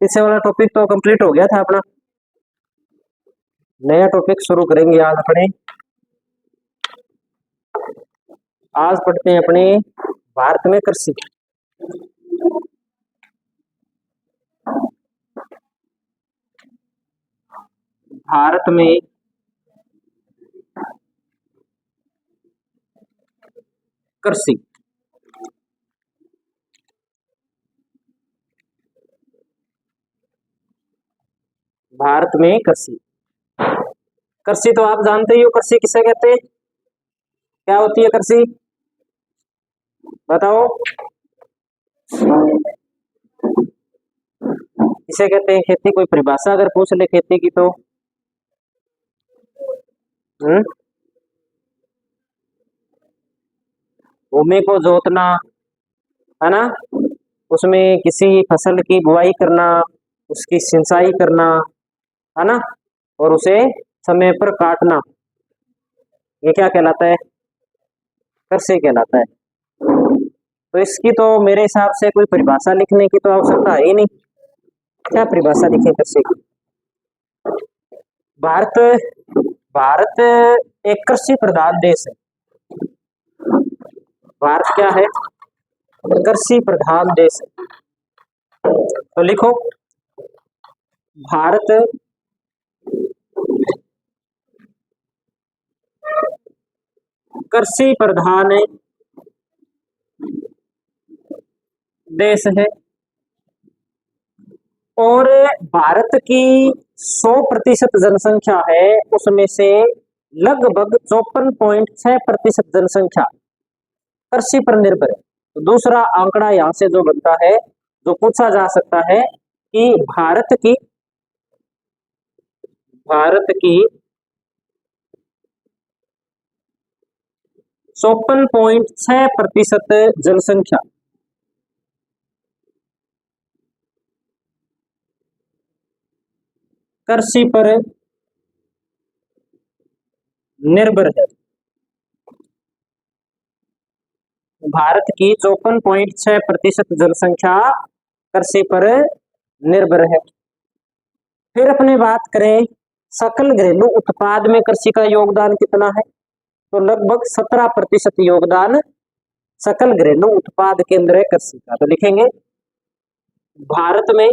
पीछे वाला टॉपिक तो कंप्लीट हो गया था अपना। नया टॉपिक शुरू करेंगे आज अपने। आज पढ़ते हैं अपने भारत में कृषि। भारत में कृषि। भारत में कृषि। कृषि तो आप जानते ही हो, कृषि किसे कहते हैं? क्या होती है कृषि? बताओ। किसे कहते हैं खेती? कोई परिभाषा अगर पूछ ले खेती की तो हम्म भूमि को जोतना, है ना? उसमें किसी फसल की बुआई करना, उसकी सिंचाई करना, है ना? और उसे समय पर काटना, ये क्या कहलाता है? कृषि कहलाता है। तो इसकी तो मेरे हिसाब से कोई परिभाषा लिखने की तो आवश्यकता है ही नहीं। क्या परिभाषा लिखे कृषि की? भारत भारत एक कृषि प्रधान देश है। भारत क्या है? कृषि प्रधान देश है। तो लिखो, भारत कृषि प्रधान देश है। और भारत की 100% जनसंख्या है, उसमें से लगभग 54.6% जनसंख्या कृषि पर निर्भर है। तो दूसरा आंकड़ा यहां से जो बनता है, जो पूछा जा सकता है कि भारत की 54.6% जनसंख्या कृषि पर निर्भर है। भारत की 54.6% जनसंख्या कृषि पर निर्भर है। फिर अपने बात करें सकल घरेलू उत्पाद में कृषि का योगदान कितना है, तो लगभग 17% योगदान सकल घरेलू उत्पाद के अंदर है कृषि का। तो लिखेंगे भारत में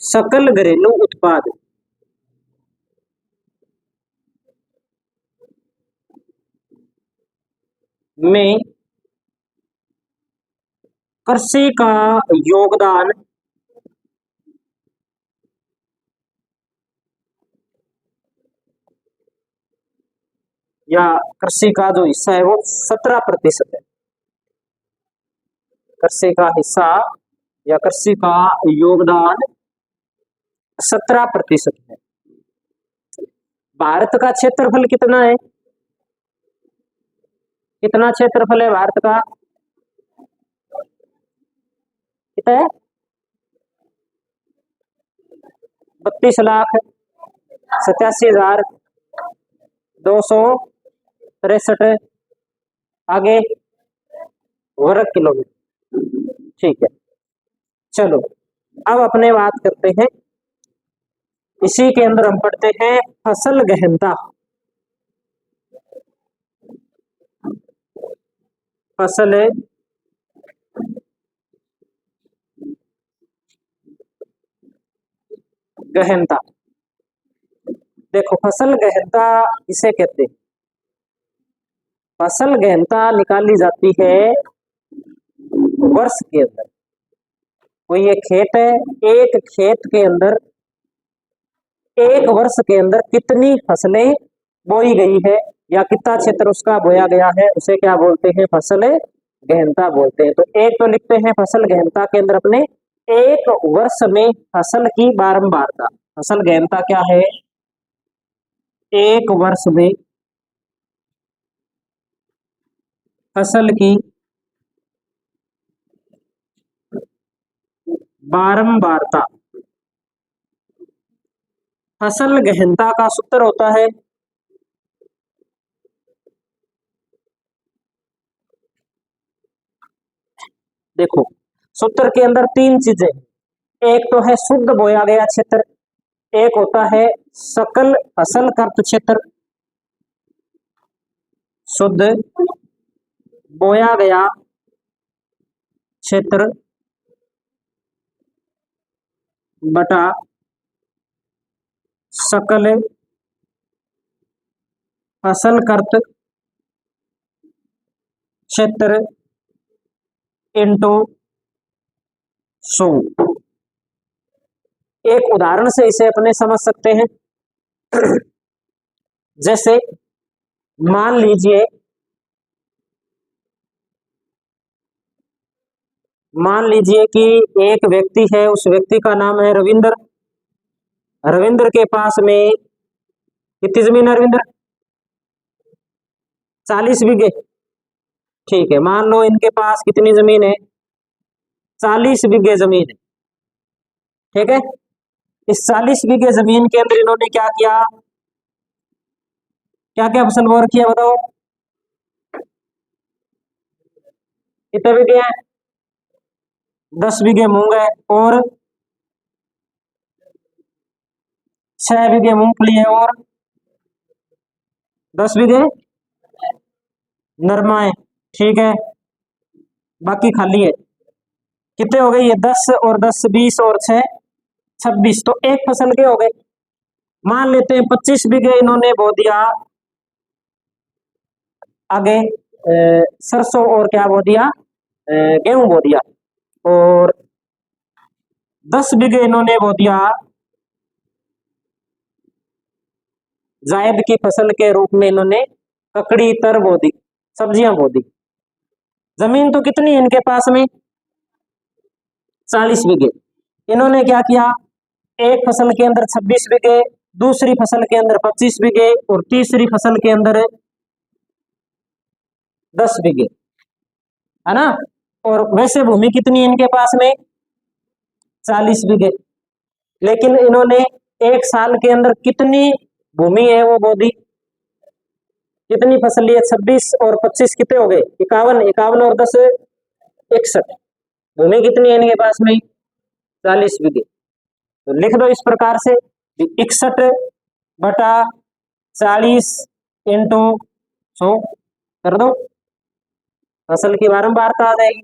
सकल घरेलू उत्पाद में कृषि का योगदान या कृषि का जो हिस्सा है वो 17% है। कृषि का हिस्सा या कृषि का योगदान 17% है। भारत का क्षेत्रफल कितना है? कितना क्षेत्रफल है भारत का? कितना है? 32,87,263। आगे वर्ग किलोमीटर। ठीक है, चलो अब अपने बात करते हैं, इसी के अंदर हम पढ़ते हैं फसल गहनता। फसल गहनता। देखो, फसल गहनता किसे कहते हैं? फसल गहनता निकाली जाती है वर्ष के अंदर। कोई एक खेत है, एक खेत के अंदर एक वर्ष के अंदर कितनी फसलें बोई गई है या कितना क्षेत्र उसका बोया गया है, उसे क्या बोलते हैं? फसल गहनता बोलते हैं। तो एक तो लिखते हैं फसल गहनता के अंदर अपने एक वर्ष में फसल की बारंबारता। फसल गहनता क्या है? एक वर्ष में फसल की बारंबारता। फसल गहनता का सूत्र होता है देखो, सूत्र के अंदर तीन चीजें, एक तो है शुद्ध बोया गया क्षेत्र, एक होता है सकल फसल कर्त क्षेत्र, शुद्ध बोया गया क्षेत्र बटा सकल फसल कर्त क्षेत्र इंटू 100। एक उदाहरण से इसे अपने समझ सकते हैं। जैसे मान लीजिए कि एक व्यक्ति है, उस व्यक्ति का नाम है रविंद्र। रविंद्र के पास में कितनी जमीन है रविंद्र? 40 बीघे। ठीक है, मान लो इनके पास कितनी जमीन है? 40 बीघे जमीन है। ठीक है, इस 40 बीघे जमीन के अंदर इन्होंने क्या किया, क्या क्या फसल बो रखी है बताओ? कितने बीघे हैं? 10 बीघे मूंग है और 6 बीघे मूंगफली है और 10 बीघे नरमा है। ठीक है, बाकी खाली है। कितने हो गए ये? 10 और 10 20 और 6 26। तो एक फसल के हो गए। मान लेते हैं 25 बीघे इन्होंने बो दिया आगे सरसों और क्या बो दिया, गेहूं बो दिया, और 10 बीघे इन्होंने बो दिया जायद की फसल के रूप में, इन्होंने ककड़ी तर बो दी, सब्जियां बो दी। जमीन तो कितनी है इनके पास में? 40 बीघे। इन्होंने क्या किया, एक फसल के अंदर 26 बीघे, दूसरी फसल के अंदर 25 बीघे और तीसरी फसल के अंदर 10 बीघे, है ना। और वैसे भूमि कितनी है इनके पास में? 40 बीघे। लेकिन इन्होंने एक साल के अंदर कितनी भूमि है वो बो दी, कितनी फसल ली है? 26 और 25 कितने हो गए? 51। 51 और 10 61। भूमि कितनी है इनके पास में? 40 बीघे। तो लिख दो इस प्रकार से 61 बटा 40 इंटू 100 कर दो। फसल की बारंबारता आ जाएगी,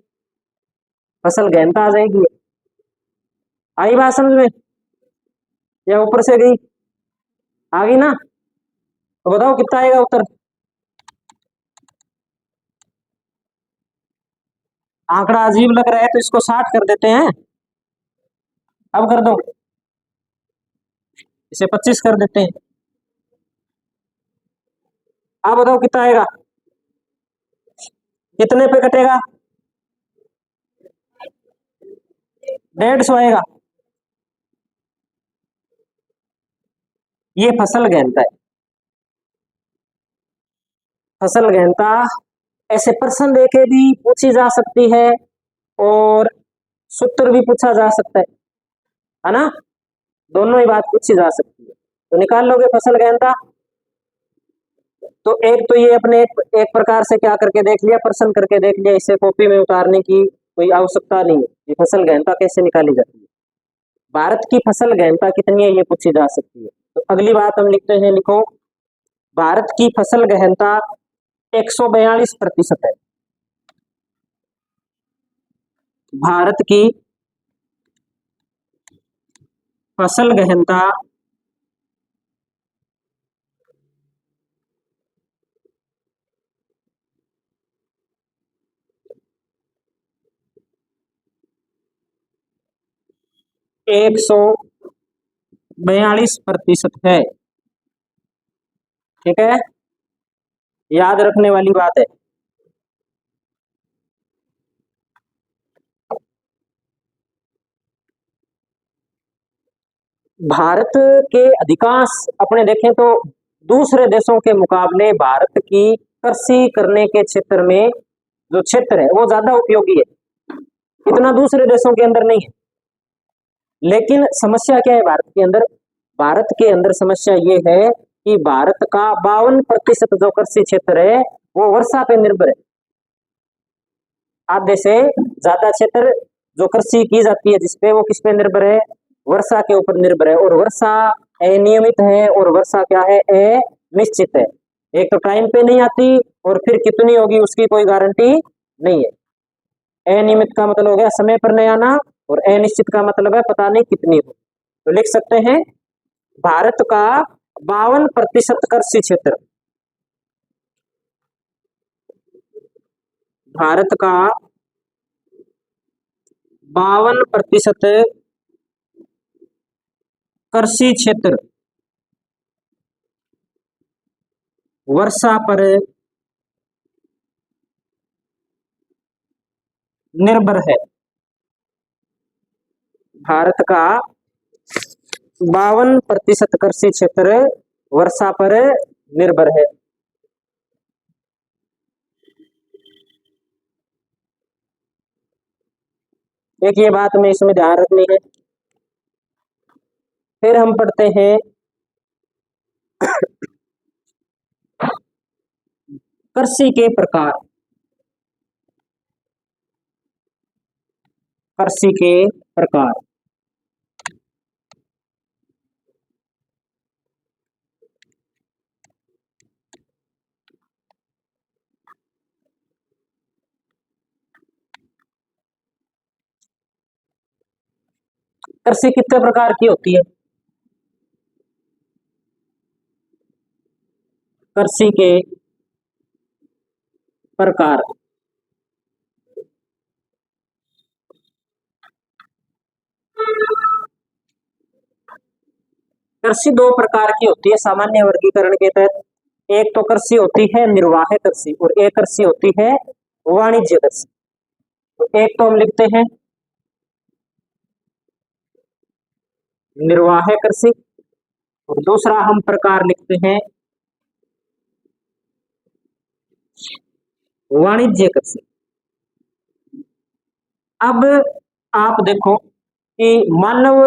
फसल गहनता आ जाएगी। आई बात समझ में या ऊपर से गई? आ गई ना? तो बताओ कितना आएगा उत्तर? आंकड़ा अजीब लग रहा है तो इसको 60 कर देते हैं। अब कर दो, इसे 25 कर देते हैं। आप बताओ कितना आएगा, कितने पे कटेगा? 150 आएगा। ये फसल गहनता है। फसल गहनता ऐसे प्रश्न देके भी पूछी जा सकती है और सूत्र भी पूछा जा सकता है ना। दोनों ही बात पूछी जा सकती है। तो निकाल लोगे फसल गहनता। तो एक तो ये अपने एक प्रकार से क्या करके देख लिया, प्रश्न करके देख लिया, इसे कॉपी में उतारने की कोई आवश्यकता नहीं है। ये फसल गहनता कैसे निकाली जाती है, भारत की फसल गहनता कितनी है ये पूछी जा सकती है। तो अगली बात हम लिखते हैं, लिखो भारत की फसल गहनता 142% है। भारत की फसल गहनता 142% है। ठीक है, याद रखने वाली बात है। भारत के अधिकांश अपने देखें तो दूसरे देशों के मुकाबले भारत की कृषि करने के क्षेत्र में जो क्षेत्र है वो ज्यादा उपयोगी है, इतना दूसरे देशों के अंदर नहीं है। लेकिन समस्या क्या है भारत के अंदर? भारत के अंदर समस्या ये है कि भारत का 52% जो कृषि क्षेत्र है वो वर्षा पे निर्भर है। आधे से ज्यादा क्षेत्र जो कृषि की जाती है जिसपे, वो किस पे निर्भर है? वर्षा के ऊपर निर्भर है। और वर्षा अनियमित है और वर्षा क्या है? अनिश्चित है। एक तो टाइम पे नहीं आती और फिर कितनी होगी उसकी कोई गारंटी नहीं है। अनियमित का मतलब हो गया समय पर नहीं आना, और अनिश्चित का मतलब है पता नहीं कितनी हो। तो लिख सकते हैं भारत का 52% कृषि क्षेत्र, भारत का 52% कृषि क्षेत्र वर्षा पर निर्भर है। भारत का 52% कृषि क्षेत्र वर्षा पर निर्भर है। एक ये बात में इसमें ध्यान रखनी है। फिर हम पढ़ते हैं कृषि के प्रकार, कृषि के प्रकार। कृषि कितने प्रकार की होती है? कृषि के प्रकार, कृषि दो प्रकार की होती है सामान्य वर्गीकरण के तहत। एक तो कृषि होती है निर्वाह कृषि, और एक कृषि होती है वाणिज्य कृषि। तो एक तो हम लिखते हैं निर्वाह कृषि, और दूसरा हम प्रकार लिखते हैं वाणिज्य कृषि। अब आप देखो कि मानव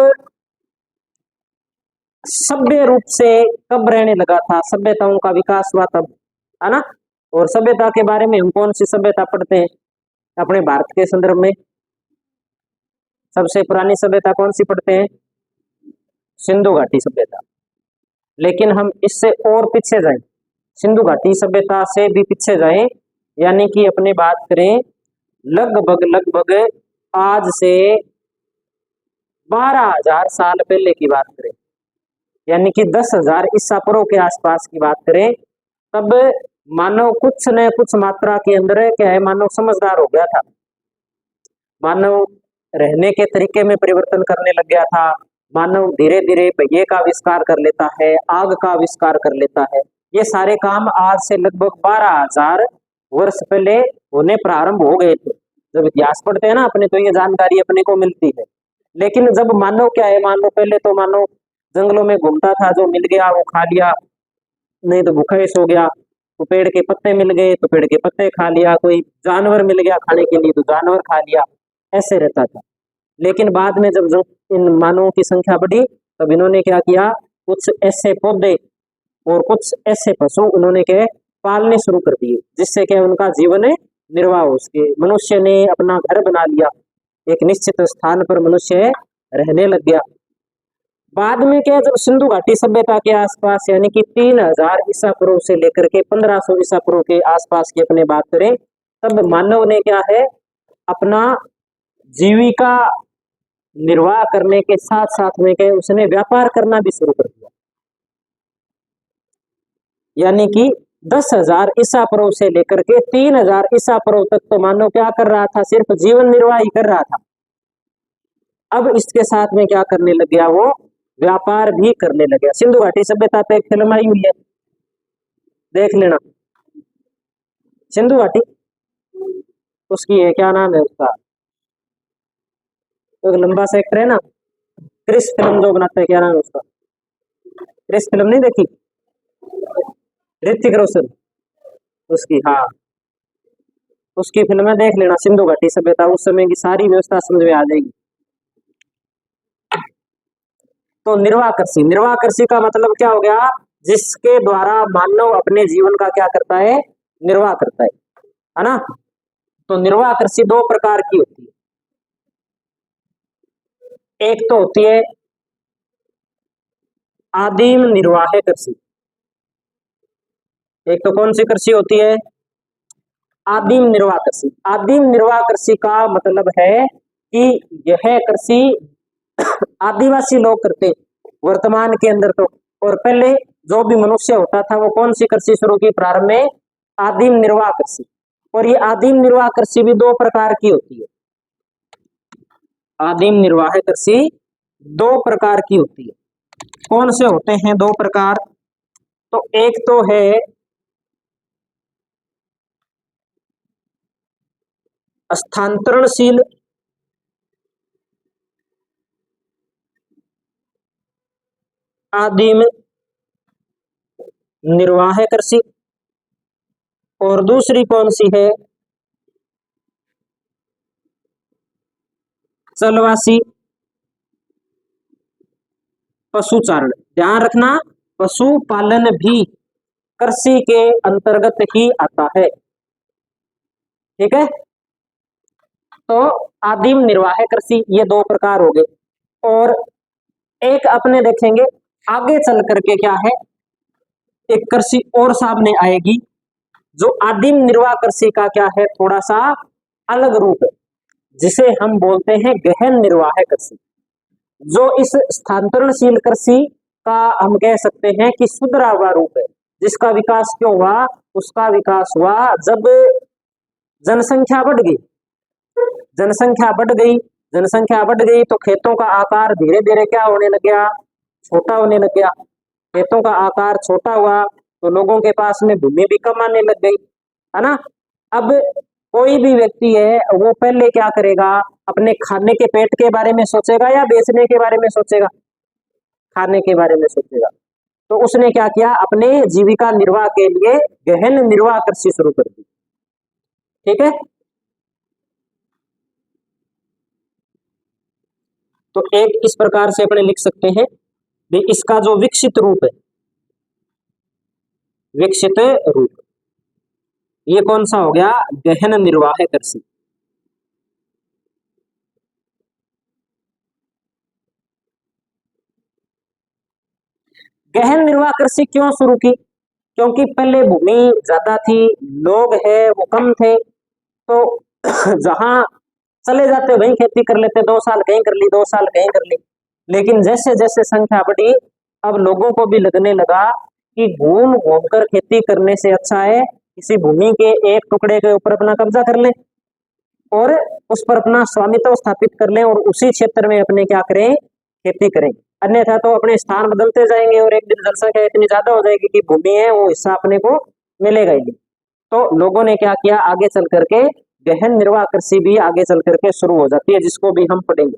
सभ्य रूप से कब रहने लगा था, सभ्यताओं का विकास हुआ तब, है ना। और सभ्यता के बारे में हम कौन सी सभ्यता पढ़ते हैं अपने भारत के संदर्भ में? सबसे पुरानी सभ्यता कौन सी पढ़ते हैं? सिंधु घाटी सभ्यता। लेकिन हम इससे और पीछे जाएं, सिंधु घाटी सभ्यता से भी पीछे जाएं, यानी कि अपने बात करें लगभग लगभग आज से 12,000 साल पहले की बात करें, यानी कि 10,000 ईसा पूर्व के आसपास की बात करें, तब मानव कुछ न कुछ मात्रा के अंदर क्या है, मानव समझदार हो गया था। मानव रहने के तरीके में परिवर्तन करने लग गया था। मानव धीरे धीरे पहिए का आविष्कार कर लेता है, आग का आविष्कार कर लेता है। ये सारे काम आज से लगभग 12,000 वर्ष पहले होने प्रारंभ हो गए थे। जब इतिहास पढ़ते हैं ना अपने, तो ये जानकारी अपने को मिलती है। लेकिन जब मानव क्या है, मानव पहले तो मानव जंगलों में घूमता था, जो मिल गया वो खा लिया, नहीं तो भूखा ही सो गया। तो पेड़ के पत्ते मिल गए तो पेड़ के पत्ते खा लिया, कोई जानवर मिल गया खाने के लिए तो जानवर खा लिया, ऐसे रहता था। लेकिन बाद में जब इन मानवों की संख्या बढ़ी, तब इन्होंने क्या किया, कुछ ऐसे पौधे और कुछ ऐसे पशु उन्होंने के पालने शुरू कर दिए, जिससे क्या उनका जीवन निर्वाह हो सके। मनुष्य ने अपना घर बना लिया, एक निश्चित स्थान पर मनुष्य रहने लग गया। बाद में क्या, जब सिंधु घाटी सभ्यता के आसपास, यानी कि 3,000 ईसा पूर्व से लेकर के 1500 ईसा पूर्व के आसपास की अपने बात करें, तब मानव ने क्या है, अपना जीविका निर्वाह करने के साथ साथ में क्या, उसने व्यापार करना भी शुरू कर दिया। यानी कि 10,000 ईसा पूर्व से लेकर के 3,000 ईसा पूर्व तक तो मानव क्या कर रहा था, सिर्फ जीवन निर्वाह ही कर रहा था। अब इसके साथ में क्या करने लग गया, वो व्यापार भी करने लग गया। सिंधु घाटी सभ्यता पे एक फिल्म आई हुई है, देख लेना। सिंधु घाटी, उसकी है, क्या नाम है उसका, एक लंबा सा एक्टर है ना, क्रिस फिल्म जो बनाता है, क्या नाम है उसका? क्रिस फिल्म नहीं देखी? ऋतिक रोशन, उसकी, हाँ, उसकी फिल्में देख लेना। सिंधु घाटी सभ्यता, उस समय की सारी व्यवस्था समझ में आ जाएगी। तो निर्वाह कृषि, निर्वाह कृषि का मतलब क्या हो गया, जिसके द्वारा मानव अपने जीवन का क्या करता है, निर्वाह करता है ना। तो निर्वाह कृषि दो प्रकार की होती है। एक तो होती है आदिम निर्वाह कृषि। एक तो कौन सी कृषि होती है? आदिम निर्वाह कृषि। आदिम निर्वाह कृषि का मतलब है कि यह कृषि आदिवासी लोग करते वर्तमान के अंदर तो, और पहले जो भी मनुष्य होता था वो कौन सी कृषि शुरू की प्रारंभ में? आदिम निर्वाह कृषि। और ये आदिम निर्वाह कृषि भी दो प्रकार की होती है। आदिम निर्वाह कृषि दो प्रकार की होती है। कौन से होते हैं दो प्रकार? तो एक तो है स्थानांतरणशील आदिम निर्वाह कृषि, और दूसरी कौन सी है? चलवासी पशुचारण। ध्यान रखना, पशुपालन भी कृषि के अंतर्गत ही आता है। ठीक है, तो आदिम निर्वाह कृषि ये दो प्रकार हो गए। और एक अपने देखेंगे आगे चल करके क्या है, एक कृषि और सामने आएगी जो आदिम निर्वाह कृषि का क्या है, थोड़ा सा अलग रूप है, जिसे हम बोलते हैं गहन निर्वाह कृषि। जो इस स्थानांतरणशील कृषि का हम कह सकते हैं कि सुधरा हुआ रूप है। जिसका विकास क्यों हुआ? उसका विकास हुआ जब जनसंख्या बढ़ गई। जनसंख्या बढ़ गई, जनसंख्या बढ़ गई तो खेतों का आकार धीरे धीरे क्या होने लग गया? छोटा होने लग गया। खेतों का आकार छोटा हुआ तो लोगों के पास में भूमि भी कम आने लग गई, है ना। अब कोई भी व्यक्ति है वो पहले क्या करेगा? अपने खाने के पेट के बारे में सोचेगा या बेचने के बारे में सोचेगा? खाने के बारे में सोचेगा। तो उसने क्या किया? अपने जीविका निर्वाह के लिए गहन निर्वाह कृषि शुरू कर दी। ठीक है, तो एक इस प्रकार से अपने लिख सकते हैं भी इसका जो विकसित रूप है, विकसित रूप, ये कौन सा हो गया? गहन निर्वाह कृषि। गहन निर्वाह कृषि क्यों शुरू की? क्योंकि पहले भूमि ज्यादा थी, लोग है वो कम थे, तो जहां चले जाते वहीं खेती कर लेते, 2 साल कहीं कर ली, 2 साल कहीं कर ली। लेकिन जैसे जैसे संख्या बढ़ी, अब लोगों को भी लगने लगा कि घूम घूम कर खेती करने से अच्छा है किसी भूमि के एक टुकड़े के ऊपर अपना कब्जा कर लें और उस पर अपना स्वामित्व स्थापित कर लें और उसी क्षेत्र में अपने क्या करें? खेती करें। अन्यथा तो अपने स्थान बदलते जाएंगे और एक दिन जनसंख्या इतनी ज्यादा हो जाएगी कि भूमि है वो हिस्सा अपने को मिलेगा ही नहीं। तो लोगों ने क्या किया? आगे चल करके गहन निर्वाह कृषि भी आगे चल करके शुरू हो जाती है, जिसको भी हम पढ़ेंगे।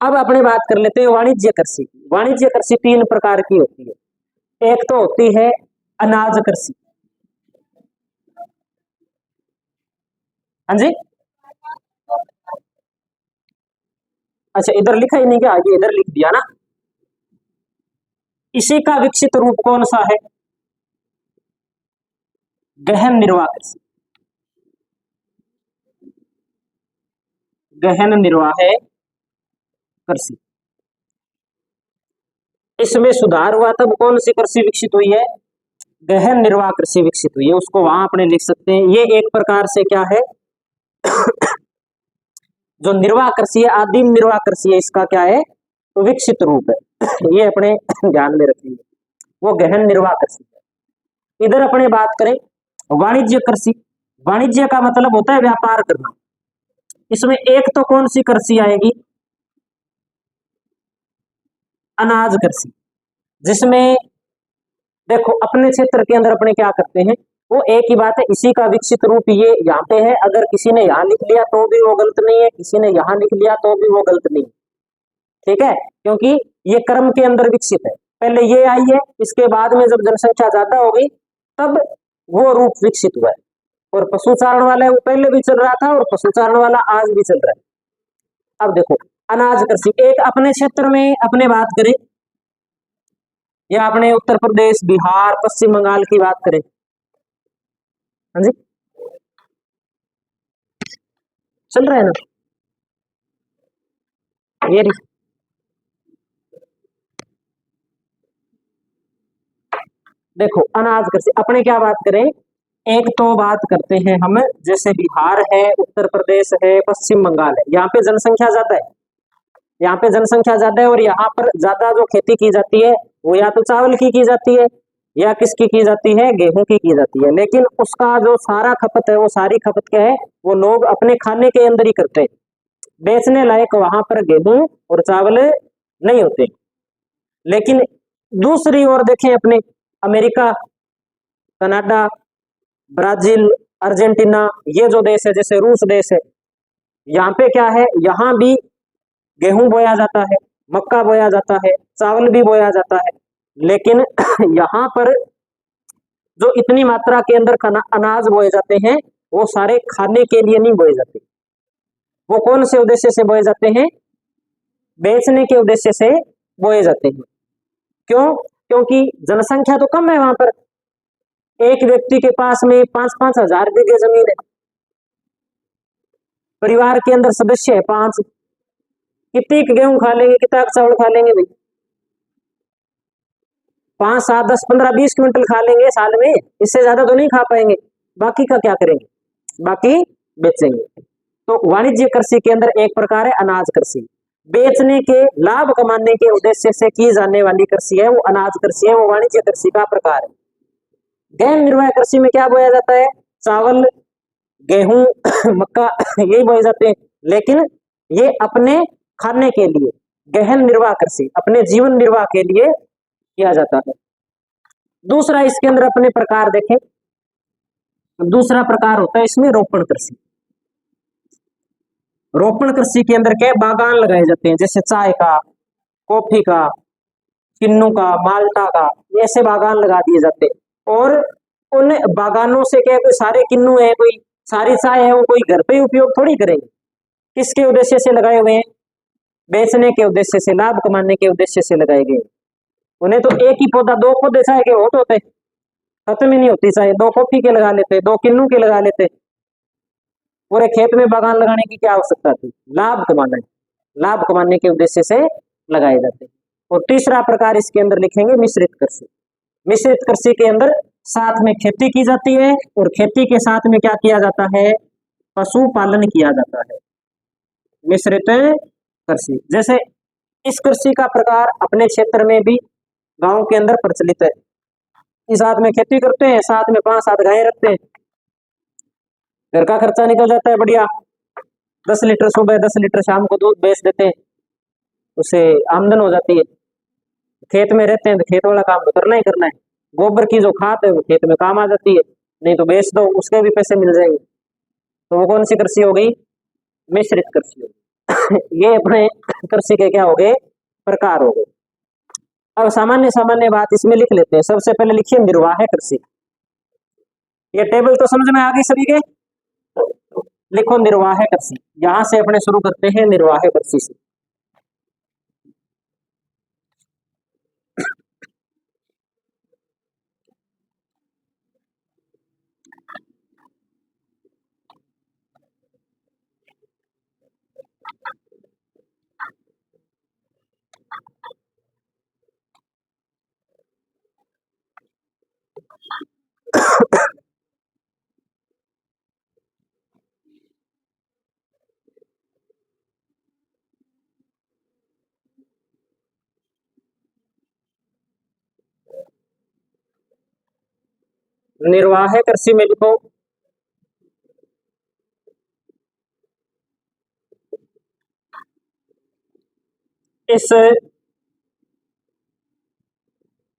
अब अपने बात कर लेते हैं वाणिज्य कृषि। वाणिज्य कृषि 3 प्रकार की होती है। एक तो होती है अनाज कृषि। हाँ जी, अच्छा इधर लिखा ही नहीं क्या? आगे इधर लिख दिया ना। इसी का विकसित रूप कौन सा है? गहन निर्वाह कृषि। गहन निर्वाह कृषि, इसमें सुधार हुआ तब कौन सी कृषि विकसित हुई है? गहन निर्वाह कृषि विकसित हुई है। उसको वहां अपने लिख सकते हैं। ये एक प्रकार से क्या है, जो निर्वाह कृषि है, आदिम निर्वाह कृषि है, इसका क्या है? तो विकसित रूप है। ये अपने ध्यान में रखेंगे, वो गहन निर्वाह कृषि है। इधर अपने बात करें वाणिज्य कृषि। वाणिज्य का मतलब होता है व्यापार करना। इसमें एक तो कौन सी कृषि आएगी? अनाज कृषि, जिसमें देखो अपने क्षेत्र के अंदर अपने क्या करते हैं, वो एक ही बात है, इसी का विकसित रूप ये यहाँ पे है। अगर किसी ने यहाँ लिख लिया तो भी वो गलत नहीं है, किसी ने यहाँ लिख लिया तो भी वो गलत नहीं है। ठीक है, क्योंकि ये क्रम के अंदर विकसित है। पहले ये आई है, इसके बाद में जब जनसंख्या ज्यादा हो गई तब वो रूप विकसित हुआ है। और पशुचारण वाला वो पहले भी चल रहा था और पशुचारण वाला आज भी चल रहा है। अब देखो अनाज कृषि, एक अपने क्षेत्र में अपने बात करें या अपने उत्तर प्रदेश, बिहार, पश्चिम बंगाल की बात करें। हाँ जी, चल रहा है ना। ये रही। देखो अनाज कृषि अपने क्या बात करें, एक तो बात करते हैं हम, जैसे बिहार है, उत्तर प्रदेश है, पश्चिम बंगाल है, यहाँ पे जनसंख्या ज्यादा है, यहाँ पे जनसंख्या ज्यादा है और यहाँ पर ज्यादा जो खेती की जाती है वो या तो चावल की जाती है या किसकी की जाती है, गेहूं की जाती है। लेकिन उसका जो सारा खपत है, वो सारी खपत क्या है, वो लोग अपने खाने के अंदर ही करते हैं, बेचने लायक वहां पर गेहूं और चावल नहीं होते। लेकिन दूसरी ओर देखें अपने अमेरिका, कनाडा, ब्राजील, अर्जेंटीना, ये जो देश है, जैसे रूस देश है, यहाँ पे क्या है, यहाँ भी गेहूं बोया जाता है, मक्का बोया जाता है, चावल भी बोया जाता है। लेकिन यहाँ पर जो इतनी मात्रा के अंदर अनाज बोए जाते हैं वो सारे खाने के लिए नहीं बोए जाते। वो कौन से उद्देश्य से बोए जाते हैं, बेचने के उद्देश्य से बोए जाते हैं। क्यों? क्योंकि जनसंख्या तो कम है वहां पर, एक व्यक्ति के पास में 5-5 हजार बीघे जमीन है, परिवार के अंदर सदस्य है 5, कितनी गेहूं खा लेंगे, कितना चावल खा लेंगे भाई, 5, 7, 10, 15, 20 क्विंटल खा लेंगे साल में, इससे ज्यादा तो नहीं खा पाएंगे। बाकी का क्या करेंगे, बाकी बेचेंगे। तो वाणिज्य कृषि के अंदर एक प्रकार है अनाज कृषि, बेचने के लाभ कमाने के उद्देश्य से की जाने वाली कृषि है वो अनाज कृषि है, वो वाणिज्य कृषि का प्रकार है। गहन निर्वाह कृषि में क्या बोया जाता है, चावल, गेहूं, मक्का यही बोए जाते हैं, लेकिन ये अपने खाने के लिए, गहन निर्वाह कृषि अपने जीवन निर्वाह के लिए किया जाता है। दूसरा इसके अंदर अपने प्रकार देखें, दूसरा प्रकार होता है इसमें रोपण कृषि। रोपण कृषि के अंदर क्या, बागान लगाए जाते हैं, जैसे चाय का, कॉफी का, किन्नू का, माल्टा का, ऐसे बागान लगा दिए जाते हैं। और उन बागानों से क्या, कोई सारे किन्नू है, कोई सारी चाय है, वो कोई घर पे उपयोग थोड़ी करेंगे, किसके उद्देश्य से लगाए हुए हैं, बेचने के उद्देश्य से, लाभ कमाने के उद्देश्य से लगाए गए। उन्हें तो एक ही पौधा, 2 पौधे चाय के होते होते, खत्म ही नहीं होती चाय, 2 कॉफी के लगा लेते, 2 किन्नू के लगा लेते, पूरे खेत में बागान लगाने की क्या आवश्यकता थी, लाभ कमाना है, लाभ कमाने के उद्देश्य से लगाए जाते हैं। और तीसरा प्रकार इसके अंदर लिखेंगे मिश्रित कृषि। मिश्रित कृषि के अंदर साथ में खेती की जाती है और खेती के साथ में क्या किया जाता है, पशुपालन किया जाता है, मिश्रित कृषि। जैसे इस कृषि का प्रकार अपने क्षेत्र में भी गांव के अंदर प्रचलित है, इस साथ में खेती करते हैं, साथ में 5-7 गायें रखते हैं, घर का खर्चा निकल जाता है बढ़िया, 10 लीटर सुबह 10 लीटर शाम को दूध बेच देते हैं, उससे आमदन हो जाती है। खेत में रहते हैं तो खेत वाला काम तो करना ही करना है, गोबर की जो खाद है वो खेत में काम आ जाती है, नहीं तो बेच दो उसके भी पैसे मिल जाएंगे। तो वो कौन सी कृषि हो गई, मिश्रित कृषि हो गई। ये अपने कृषि के क्या हो गए, प्रकार हो गए। अब सामान्य सामान्य बात इसमें लिख लेते हैं। सबसे पहले लिखिए निर्वाह कृषि, ये टेबल तो समझ में आ गई सभी के, लिखो निर्वाह कृषि, यहां से अपने शुरू करते हैं निर्वाह कृषि से। निर्वाह कृषि में लिखो इस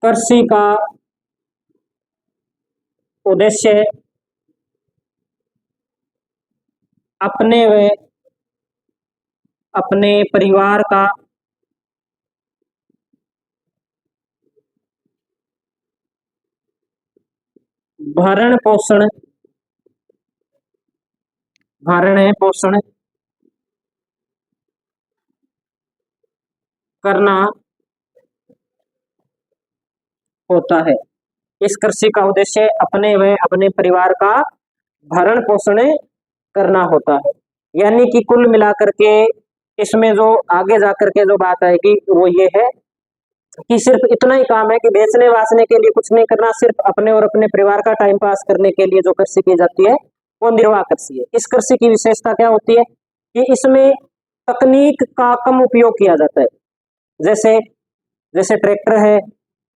कृषि का उद्देश्य अपने व अपने परिवार का भरण पोषण, भरण पोषण करना होता है। इस कृषि का उद्देश्य अपने व अपने परिवार का भरण पोषण करना होता है। यानी कि कुल मिलाकर के इसमें जो आगे जाकर के जो बात आएगी वो ये है कि सिर्फ इतना ही काम है कि बेचने वाचने के लिए कुछ नहीं करना, सिर्फ अपने और अपने परिवार का टाइम पास करने के लिए जो कृषि की जाती है वो निर्वाह कृषि है। इस कृषि की विशेषता क्या होती है कि इसमें तकनीक का कम उपयोग किया जाता है। जैसे जैसे ट्रैक्टर है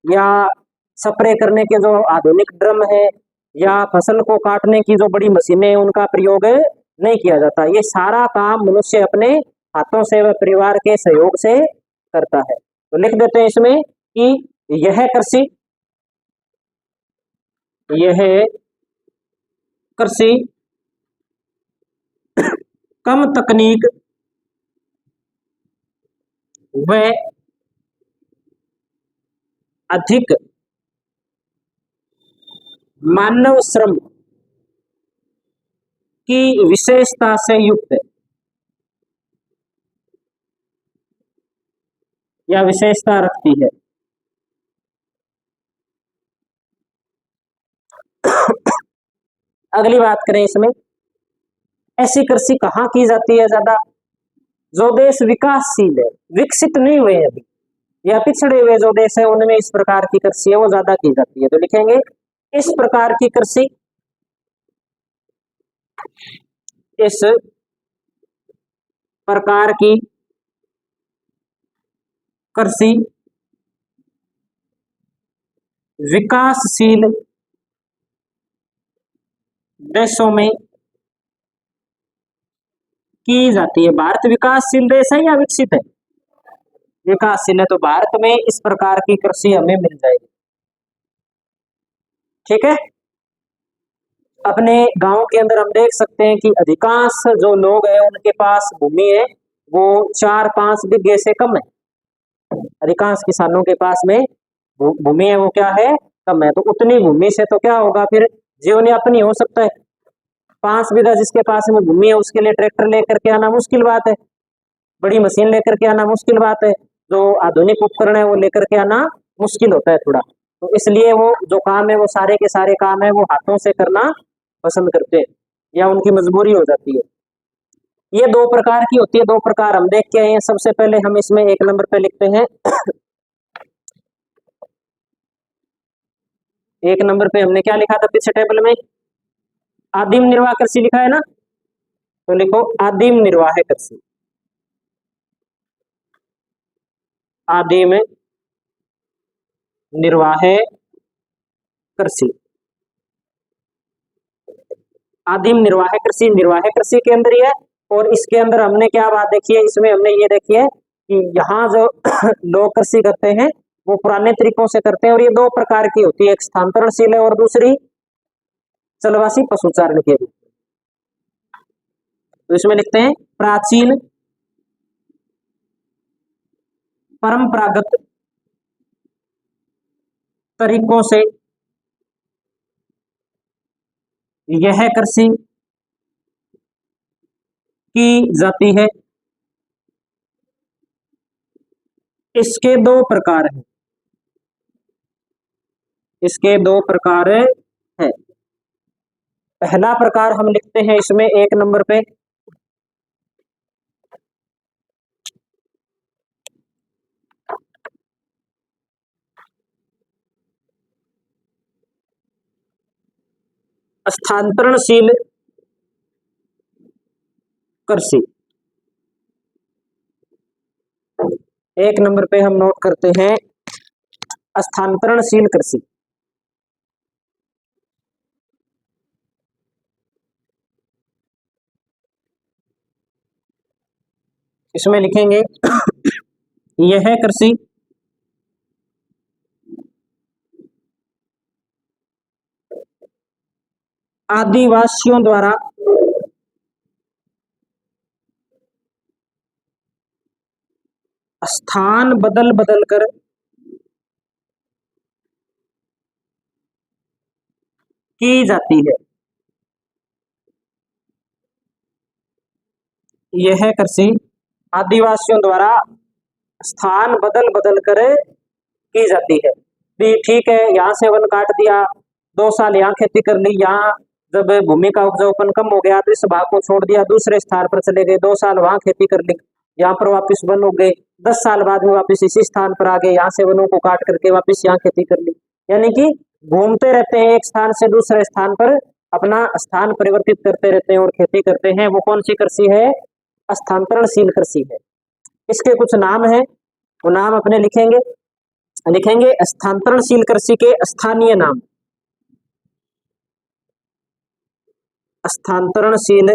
या स्प्रे करने के जो आधुनिक ड्रम है या फसल को काटने की जो बड़ी मशीनें हैं उनका प्रयोग नहीं किया जाता। ये सारा काम मनुष्य अपने हाथों से व परिवार के सहयोग से करता है। तो लिख देते हैं इसमें कि यह कृषि कम तकनीक व अधिक मानव श्रम की विशेषता से युक्त है या विशेषता रखती है। अगली बात करें इसमें, ऐसी कृषि कहाँ की जाती है ज्यादा? जो देश विकासशील है, विकसित नहीं हुए अभी या पिछड़े हुए जो देश है उनमें इस प्रकार की कृषि है वो ज्यादा की जाती है। तो लिखेंगे इस प्रकार की कृषि विकासशील देशों में की जाती है। भारत विकासशील देश है या विकसित है? विकासशील है, तो भारत में इस प्रकार की कृषि हमें मिल जाएगी। ठीक है, अपने गांव के अंदर हम देख सकते हैं कि अधिकांश जो लोग हैं उनके पास भूमि है वो 4-5 बीघे से कम है। अधिकांश किसानों के पास में भूमि है वो क्या है, कम है। तो उतनी भूमि से तो क्या होगा, फिर जीवन यापन ही हो सकता है। 5 बीघा जिसके पास में भूमि है उसके लिए ट्रैक्टर लेकर के आना मुश्किल बात है, बड़ी मशीन लेकर के आना मुश्किल बात है, जो आधुनिक उपकरण है वो लेकर के आना मुश्किल होता है थोड़ा। तो इसलिए वो जो काम है वो सारे के सारे काम है वो हाथों से करना पसंद करते हैं या उनकी मजबूरी हो जाती है। ये 2 प्रकार की होती है, 2 प्रकार हम देख के आए हैं। सबसे पहले हम इसमें 1 नंबर पे लिखते हैं 1 नंबर पे हमने क्या लिखा था पीछे टेबल में? आदिम निर्वाह कृषि लिखा है ना, तो लिखो आदिम निर्वाह कृषि। आदिम निर्वाह कृषि, आदिम निर्वाह कृषि निर्वाह कृषि के अंदर ही है। और इसके अंदर हमने क्या बात देखी है, इसमें हमने ये देखी है कि यहाँ जो लोग कृषि करते हैं वो पुराने तरीकों से करते हैं और ये 2 प्रकार की होती है, एक स्थानांतरणशील है और दूसरी चलवासी पशुचारण के रूप। तो इसमें लिखते हैं प्राचीन परंपरागत तरीकों से यह कृषि की जाती है। इसके 2 प्रकार हैं, इसके 2 प्रकार हैं। पहला प्रकार हम लिखते हैं इसमें 1 नंबर पे स्थानांतरणशील कृषि। 1 नंबर पे हम नोट करते हैं स्थानांतरणशील कृषि। इसमें लिखेंगे यह कृषि आदिवासियों द्वारा स्थान बदल बदल कर की जाती है। यह कृषि आदिवासियों द्वारा स्थान बदल बदल कर की जाती है। ठीक है, यहाँ से वन काट दिया, 2 साल यहाँ खेती कर ली, यहाँ जब भूमि का उपजाऊपन कम हो गया तो इस भाग को छोड़ दिया, दूसरे स्थान पर चले गए, 2 साल वहां खेती कर ली। यहाँ पर वापस वन उग गए, 10 साल बाद में वापस इसी स्थान पर आ गए, यहाँ से वनों को काट करके वापस यहाँ खेती कर ली। यानी कि घूमते रहते हैं एक स्थान से दूसरे स्थान पर, अपना स्थान परिवर्तित करते रहते हैं और खेती करते हैं। वो कौन सी कृषि है? स्थानांतरणशील कृषि है। इसके कुछ नाम है, वो नाम अपने लिखेंगे स्थानांतरणशील कृषि के स्थानीय नाम। स्थानांतरणशील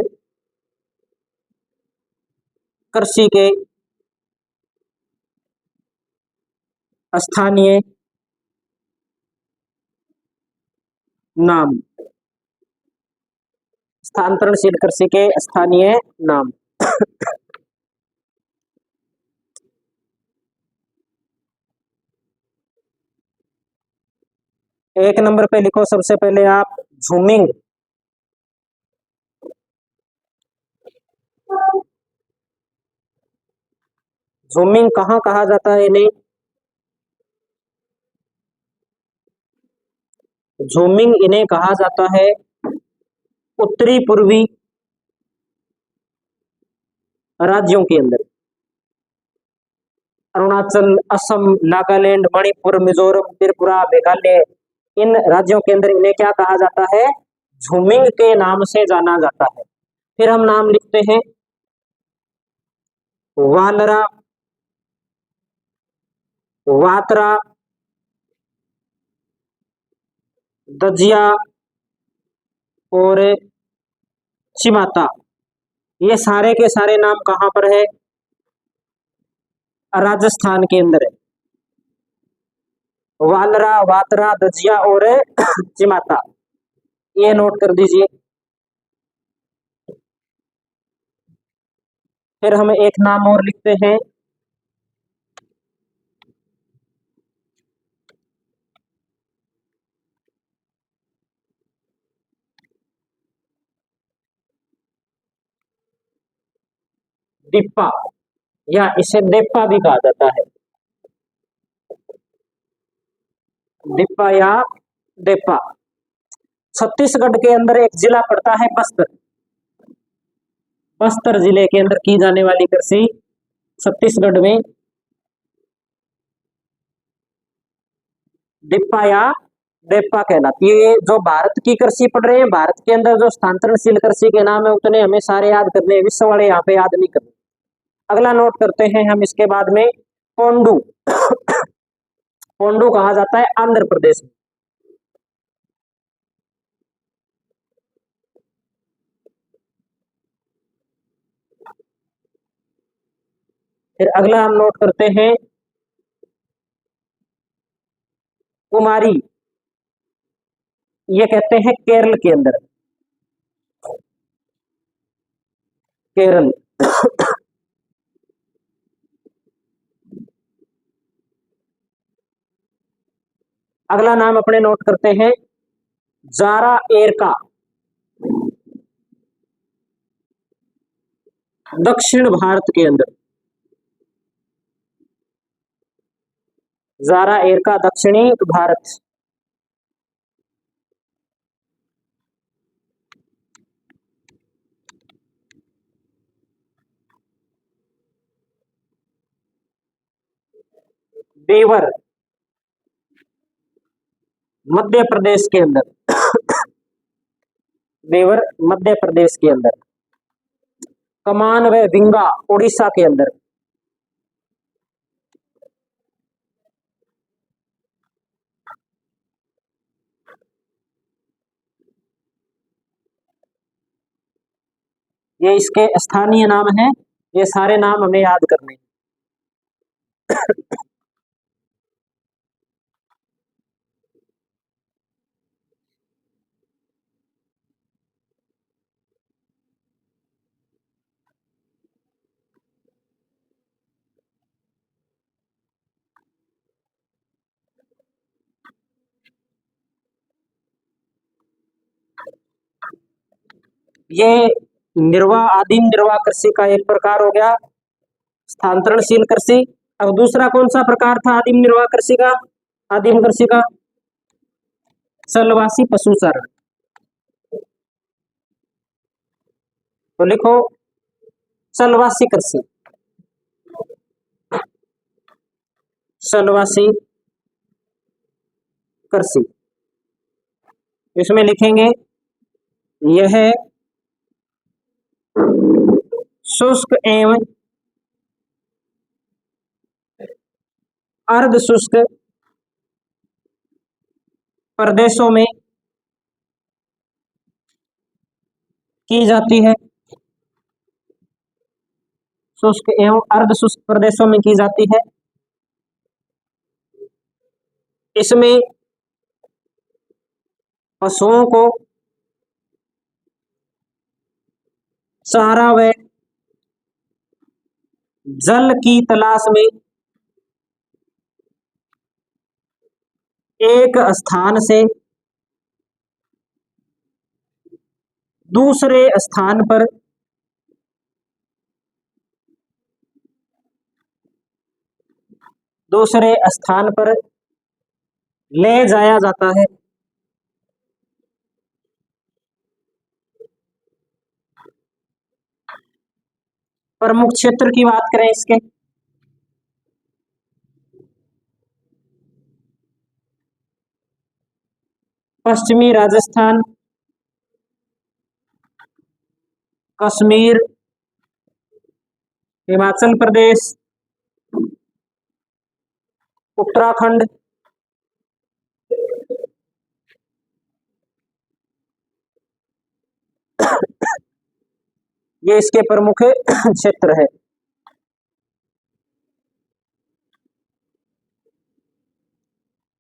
कृषि के स्थानीय नाम। स्थानांतरणशील कृषि के स्थानीय नाम। एक नंबर पे लिखो सबसे पहले आप झूमिंग। झूमिंग कहाँ कहा जाता है इन्हें? झूमिंग इन्हें कहा जाता है उत्तरी पूर्वी राज्यों के अंदर, अरुणाचल, असम, नागालैंड, मणिपुर, मिजोरम, त्रिपुरा, मेघालय, इन राज्यों के अंदर इन्हें क्या कहा जाता है? झूमिंग के नाम से जाना जाता है। फिर हम नाम लिखते हैं वालरा, वातरा, दजिया और चिमाता। ये सारे के सारे नाम कहां पर है? राजस्थान के अंदर है। वालरा, वातरा, दजिया और चिमाता, ये नोट कर दीजिए। फिर हम एक नाम और लिखते हैं दिप्पा, या इसे देप्पा भी कहा जाता है। दिप्पा या देप्पा। छत्तीसगढ़ के अंदर एक जिला पड़ता है बस्तर। बस्तर जिले के अंदर की जाने वाली कृषि छत्तीसगढ़ में दिप्पा या देप्पा कहलाती है। ये जो भारत की कृषि पढ़ रहे हैं, भारत के अंदर जो स्थानांतरणशील कृषि के नाम है उतने हमें सारे याद करने हैं, विश्व वाले यहाँ पे याद नहीं करने। अगला नोट करते हैं हम इसके बाद में पोंडू। पोंडू कहा जाता है आंध्र प्रदेश में। फिर अगला हम नोट करते हैं कुमारी, ये कहते हैं केरल के अंदर, केरल। अगला नाम अपने नोट करते हैं जारा एरका, दक्षिण भारत के अंदर। जारा एरका दक्षिणी भारत। देवर, मध्य प्रदेश के अंदर। देवर मध्य प्रदेश के अंदर। कमान व विंगा उड़ीसा के अंदर। ये इसके स्थानीय नाम हैं। ये सारे नाम हमें याद करने हैं। ये निर्वाह, आदिम निर्वाह कृषि का एक प्रकार हो गया स्थानांतरणशील कृषि। अब दूसरा कौन सा प्रकार था आदिम निर्वाह कृषि का? आदिम कृषि का स्थलवासी पशुचारण। तो लिखो स्थलवासी कृषि। सलवासी कृषि। इसमें लिखेंगे यह शुष्क एवं अर्ध शुष्क प्रदेशों में की जाती है। शुष्क एवं अर्ध शुष्क प्रदेशों में की जाती है। इसमें पशुओं को चारा व जल की तलाश में एक स्थान से दूसरे स्थान पर ले जाया जाता है। प्रमुख क्षेत्र की बात करें इसके, पश्चिमी राजस्थान, कश्मीर, हिमाचल प्रदेश, उत्तराखंड, ये इसके प्रमुख क्षेत्र है।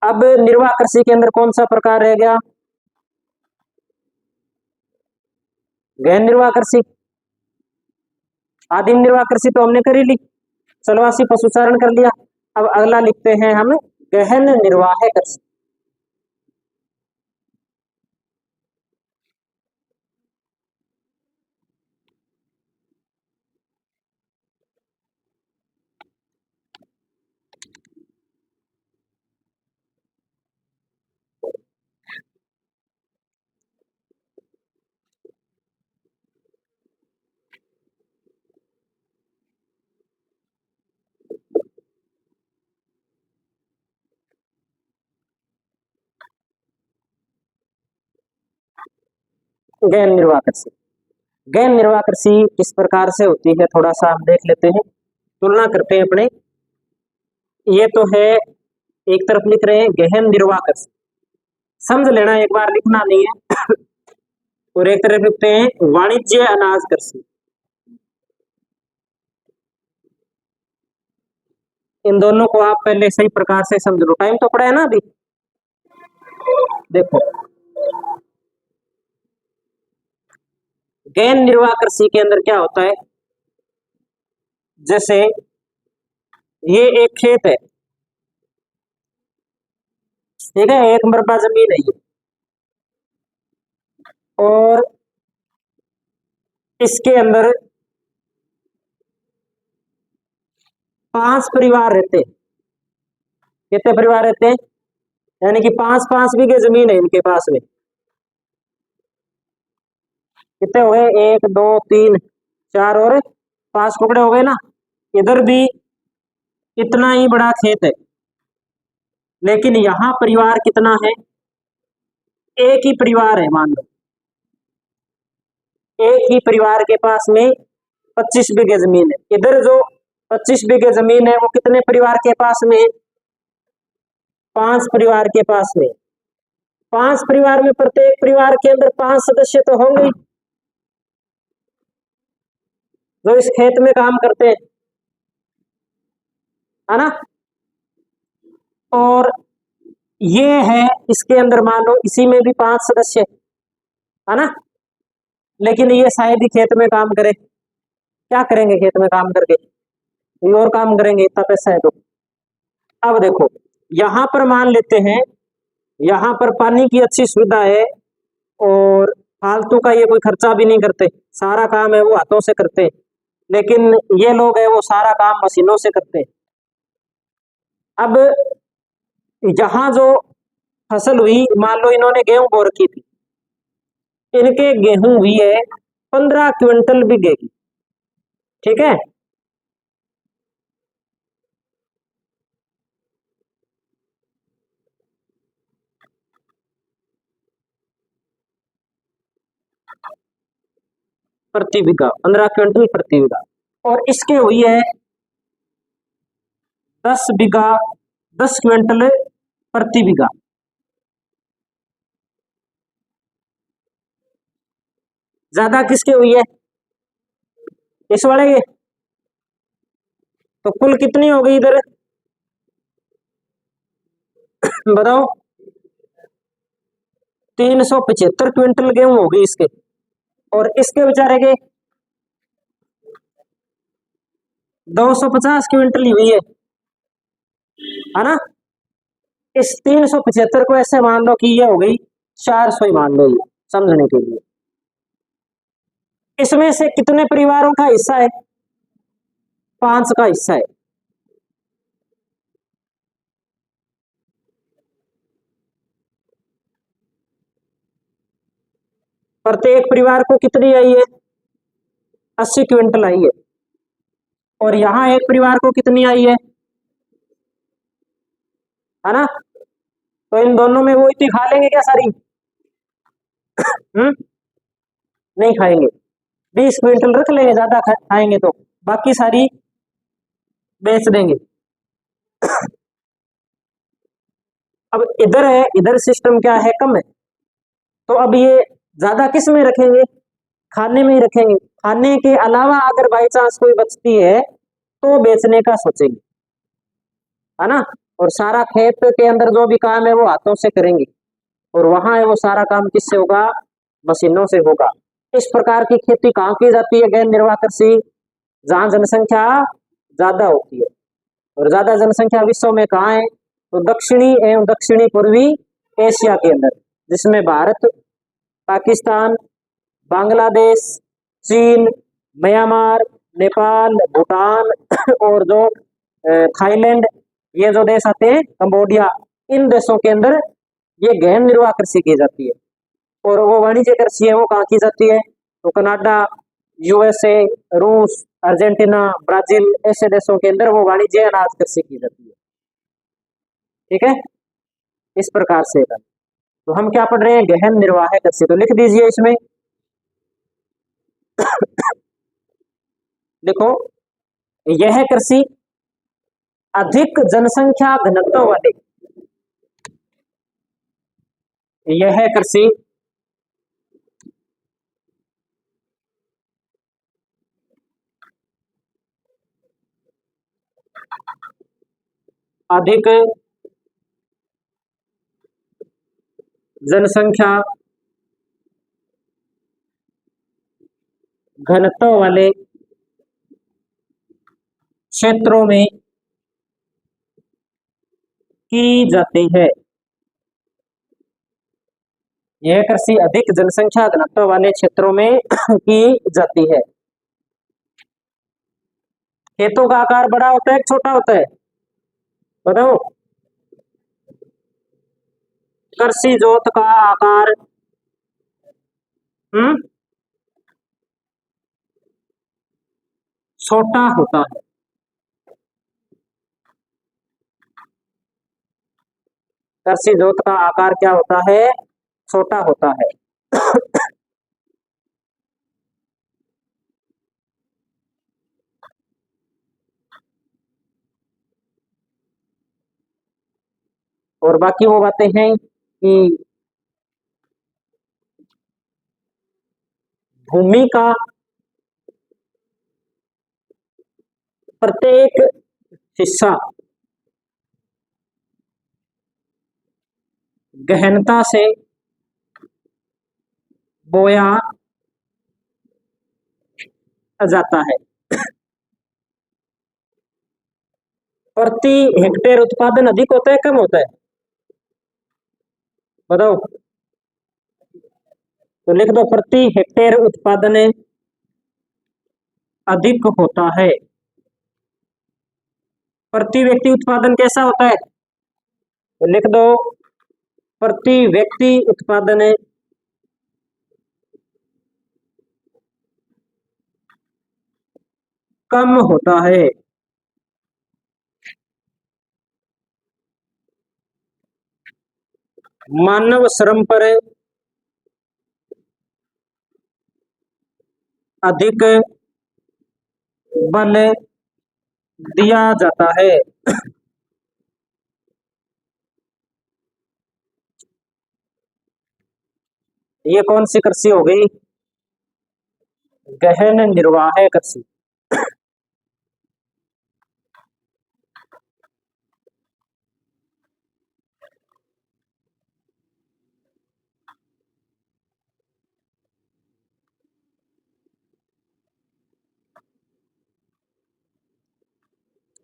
अब निर्वाह कृषि के अंदर कौन सा प्रकार रह गया? गहन निर्वाह कृषि। आदिम निर्वाह कृषि तो हमने कर ही ली, चलवासी पशुचारण कर लिया। अब अगला लिखते हैं हम गहन निर्वाह कृषि। गहन निर्वाह कृषि, गहन निर्वाह कृषि किस प्रकार से होती है थोड़ा सा हम देख लेते हैं, तुलना करते हैं अपने। ये तो है, एक तरफ लिख रहे हैं गहन निर्वाह कृषि, समझ लेना, एक बार लिखना नहीं है। और एक तरफ लिखते हैं वाणिज्य अनाज कृषि। इन दोनों को आप पहले सही प्रकार से समझ लो, टाइम तो पड़ा है ना अभी। देखो, गहन निर्वाह कृषि के अंदर क्या होता है, जैसे ये एक खेत है, ठीक है, एक मरबा जमीन है ये, और इसके अंदर 5 परिवार रहते हैं। कितने परिवार रहते हैं? यानी कि 5-5 बीघे जमीन है इनके पास में। कितने हो गए? 1 2 3 4 और 5 टुकड़े हो गए ना। इधर भी इतना ही बड़ा खेत है, लेकिन यहाँ परिवार कितना है? एक ही परिवार है, मान लो एक ही परिवार के पास में 25 बीघे जमीन है। इधर जो 25 बीघे जमीन है वो कितने परिवार के पास में है? 5 परिवार के पास में। 5 परिवार में प्रत्येक परिवार के अंदर 5 सदस्य तो होंगे जो इस खेत में काम करते हैं, है ना। और ये है, इसके अंदर मान लो इसी में भी 5 सदस्य है ना, लेकिन ये शायद ही खेत में काम करे। क्या करेंगे खेत में काम करके? कोई और काम करेंगे, इतना पैसा है तो। अब देखो, यहां पर मान लेते हैं यहाँ पर पानी की अच्छी सुविधा है और फालतू का ये कोई खर्चा भी नहीं करते, सारा काम है वो हाथों से करते हैं। लेकिन ये लोग है वो सारा काम मशीनों से करते हैं। अब यहाँ जो फसल हुई, मान लो इन्होंने गेहूं बो रखी थी, इनके गेहूं हुई है 15 क्विंटल बीघे की, ठीक है। प्रति बीघा, 15 क्विंटल प्रति बीघा। और इसके हुई है 10 बीघा, 10 क्विंटल प्रति बीघा। ज्यादा किसके हुई है? इस वाले के। तो कुल कितनी हो गई इधर बताओ? 375 क्विंटल गेहूं होगी इसके। और इसके बेचारे के 250 क्विंटल ही हुई है ना? इस 375 को ऐसे मान लो कि ये हो गई 400 ही मान लो, ये समझने के लिए। इसमें से कितने परिवारों का हिस्सा है? 5 का हिस्सा है। प्रत्येक परिवार को कितनी आई है? 80 क्विंटल आई है। और यहां एक परिवार को कितनी आई है ना? तो इन दोनों में वो इतनी खा लेंगे क्या सारी? नहीं खाएंगे। 20 क्विंटल रख लेंगे, ज्यादा खाएंगे तो बाकी सारी बेच देंगे। अब इधर है, इधर सिस्टम क्या है? कम है। तो अब ये ज्यादा किस में रखेंगे? खाने में ही रखेंगे। खाने के अलावा अगर बाई चांस कोई बचती है तो बेचने का सोचेंगे, है ना? और सारा खेत के अंदर जो भी काम है वो हाथों से करेंगे, और वहां है वो सारा काम किससे होगा? मशीनों से होगा। इस प्रकार की खेती कहाँ की जाती है? गैर निर्वाह कृषि, जहां जनसंख्या ज्यादा होती है। और ज्यादा जनसंख्या विश्व में कहाँ है? तो दक्षिणी एवं दक्षिणी पूर्वी एशिया के अंदर, जिसमें भारत, पाकिस्तान, बांग्लादेश, चीन, म्यांमार, नेपाल, भूटान और जो थाईलैंड, ये जो देश आते हैं, कंबोडिया, इन देशों के अंदर ये गहन निर्वाह कृषि की जाती है। और वो वाणिज्य कृषि है वो कहाँ की जाती है? तो कनाडा, यूएसए, रूस, अर्जेंटीना, ब्राजील, ऐसे देशों के अंदर वो वाणिज्य अनाज कृषि की जाती है। ठीक है, इस प्रकार से। तो हम क्या पढ़ रहे हैं? गहन निर्वाह कृषि। तो लिख दीजिए इसमें, देखो, यह कृषि अधिक जनसंख्या घनत्व वाले, यह कृषि अधिक जनसंख्या घनत्व वाले क्षेत्रों में की जाती है। यह कृषि अधिक जनसंख्या घनत्व वाले क्षेत्रों में की जाती है। खेतों का आकार बड़ा होता है, छोटा होता है? बताओ। कृषि जोत का आकार छोटा होता है। कृषि जोत का आकार क्या होता है? छोटा होता है। और बाकी वो बातें हैं कि भूमि का प्रत्येक हिस्सा गहनता से बोया जाता है। प्रति हेक्टेयर उत्पादन अधिक होता है, कम होता है? बताओ। तो लिख दो, प्रति हेक्टेयर उत्पादन अधिक होता है। प्रति व्यक्ति उत्पादन कैसा होता है? तो लिख दो, प्रति व्यक्ति उत्पादन कम होता है। मानव श्रम पर अधिक बल दिया जाता है। ये कौन सी कृषि हो गई? गहन निर्वाह कृषि।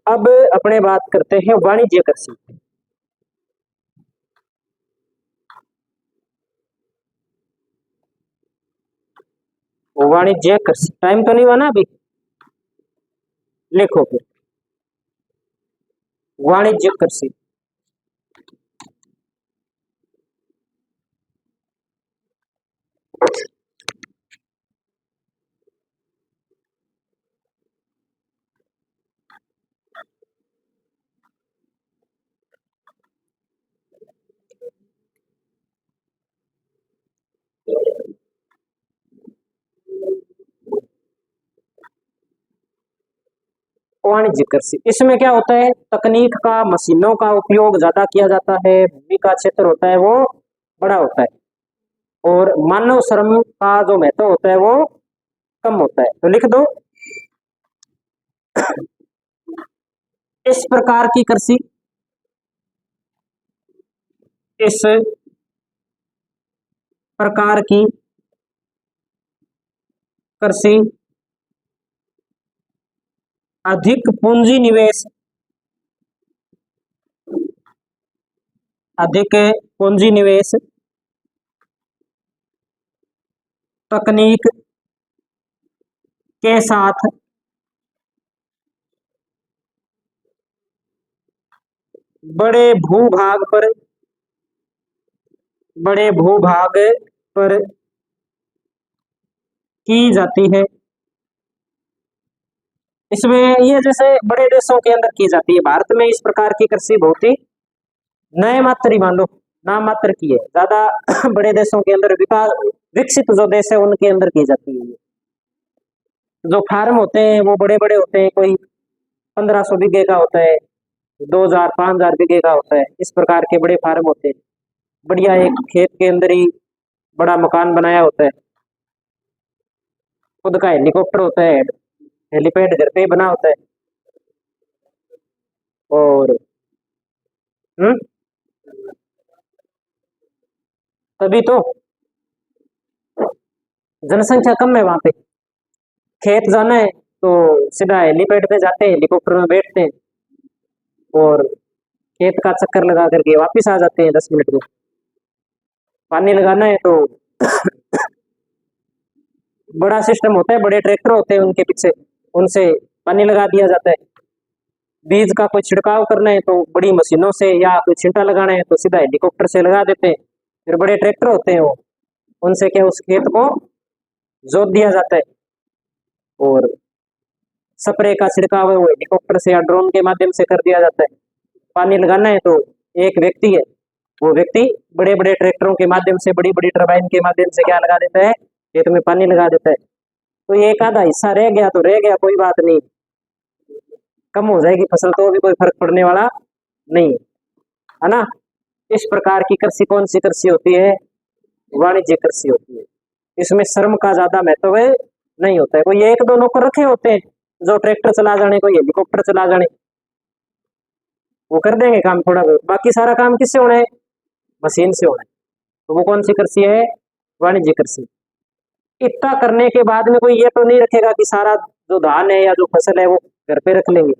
अब अपने बात करते हैं वाणिज्य कृषि। वाणिज्य कृषि टाइम तो नहीं हुआ ना अभी? लिखो फिर वाणिज्य कृषि। वाणिज्य कृषि इसमें क्या होता है? तकनीक का, मशीनों का उपयोग ज्यादा किया जाता है, भूमि का क्षेत्र होता है वो बड़ा होता है, और मानव श्रम का जो महत्व होता है वो कम होता है। तो लिख दो इस प्रकार की कृषि, इस प्रकार की कृषि अधिक पूंजी निवेश, अधिक पूंजी निवेश, तकनीक के साथ बड़े भूभाग पर, बड़े भूभाग पर की जाती है। इसमें ये जैसे बड़े देशों के अंदर की जाती है, भारत में इस प्रकार की कृषि बहुत ही नए मात्र ही मान लो, नाम मात्र की है, ज्यादा बड़े देशों के अंदर विकास, विकसित जो देश है उनके अंदर की जाती है। जो फार्म होते हैं वो बड़े बड़े होते हैं, कोई 1500 बीघे का होता है, 2000 5000 बीघे का होता है, इस प्रकार के बड़े फार्म होते हैं। बढ़िया एक खेत के अंदर ही बड़ा मकान बनाया होता है, खुद का हेलीकॉप्टर होता है, हेलीपैड घर पे ही बना होता है। और हम्म तभी तो जनसंख्या कम है वहां पे। खेत जाना है तो सीधा हेलीपैड पे जाते हैं, हेलीकॉप्टर में बैठते हैं और खेत का चक्कर लगा करके वापिस आ जाते हैं 10 मिनट में। पानी लगाना है तो बड़ा सिस्टम होता है, बड़े ट्रैक्टर होते हैं उनके पीछे, उनसे पानी लगा दिया जाता है। बीज का कोई छिड़काव करना है तो बड़ी मशीनों से, या कोई छिंटा लगाना है तो सीधा हेलीकॉप्टर से लगा देते हैं। फिर बड़े ट्रैक्टर होते हैं वो, उनसे क्या उस खेत को जोत दिया जाता है। और स्प्रे का छिड़काव है वो हेलीकॉप्टर से या ड्रोन के माध्यम से कर दिया जाता है। पानी लगाना है तो एक व्यक्ति है, वो व्यक्ति बड़े बड़े ट्रैक्टरों के माध्यम से, बड़ी बड़ी टरबाइन के माध्यम से क्या लगा देता है? खेत में पानी लगा देता है। तो ये एक आधा हिस्सा रह गया तो रह गया, कोई बात नहीं, कम हो जाएगी फसल तो भी कोई फर्क पड़ने वाला नहीं है ना। इस प्रकार की कृषि कौन सी कृषि होती है? वाणिज्य कृषि होती है। इसमें श्रम का ज्यादा महत्व नहीं होता है, कोई एक दो नौकर रखे होते हैं जो ट्रैक्टर चला जाने, कोई हेलीकॉप्टर चला जाने, वो कर देंगे काम थोड़ा बहुत, बाकी सारा काम किससे होना है? मशीन से होना है। तो वो कौन सी कृषि है? वाणिज्य कृषि। इतना करने के बाद में कोई ये तो नहीं रखेगा कि सारा जो धान है या जो फसल है वो घर पे रख लेंगे।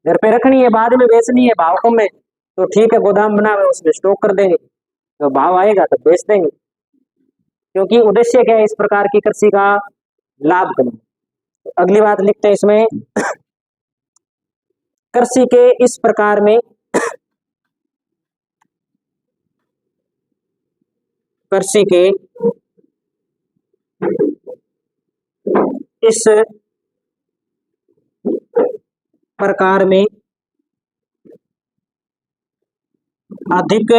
घर पे रखनी है, बाद में बेचनी है, भाव कम है तो ठीक है, गोदाम बना हुआ है उसमें स्टॉक कर देंगे, तो भाव आएगा तो बेच देंगे। क्योंकि उद्देश्य क्या है इस प्रकार की कृषि का? लाभ कमाना। तो अगली बात लिखते हैं इसमें, कृषि के इस प्रकार में, कृषि के इस प्रकार में अधिक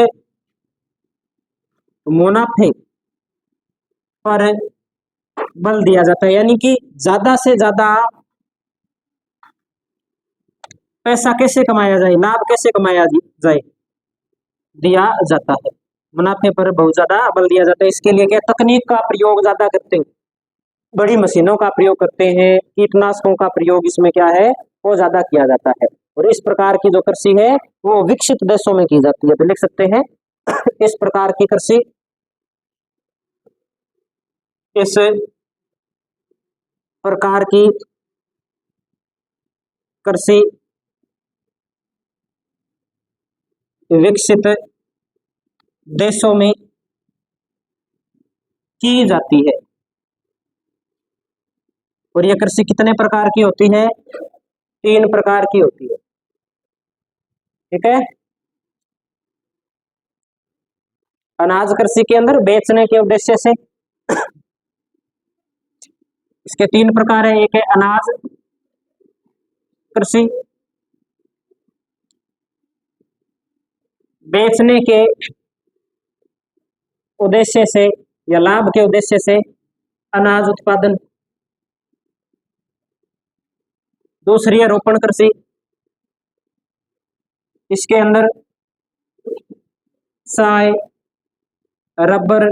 मुनाफे पर बल दिया जाता है, यानी कि ज्यादा से ज्यादा पैसा कैसे कमाया जाए, लाभ कैसे कमाया जाए, दिया जाता है। मुनाफे पर बहुत ज्यादा बल दिया जाता है। इसके लिए क्या, तकनीक का प्रयोग ज्यादा करते हैं, बड़ी मशीनों का प्रयोग करते हैं, कीटनाशकों का प्रयोग इसमें क्या है, वो ज्यादा किया जाता है। और इस प्रकार की जो कृषि है वो विकसित देशों में की जाती है। तो लिख सकते हैं इस प्रकार की कृषि, इस प्रकार की कृषि विकसित देशों में की जाती है। और यह कृषि कितने प्रकार की होती है, 3 प्रकार की होती है। ठीक है, अनाज कृषि के अंदर बेचने के उद्देश्य से, इसके 3 प्रकार है। एक है अनाज कृषि, बेचने के उद्देश्य से या लाभ के उद्देश्य से अनाज उत्पादन। दूसरी है रोपण कृषि, इसके अंदर चाय, रबर,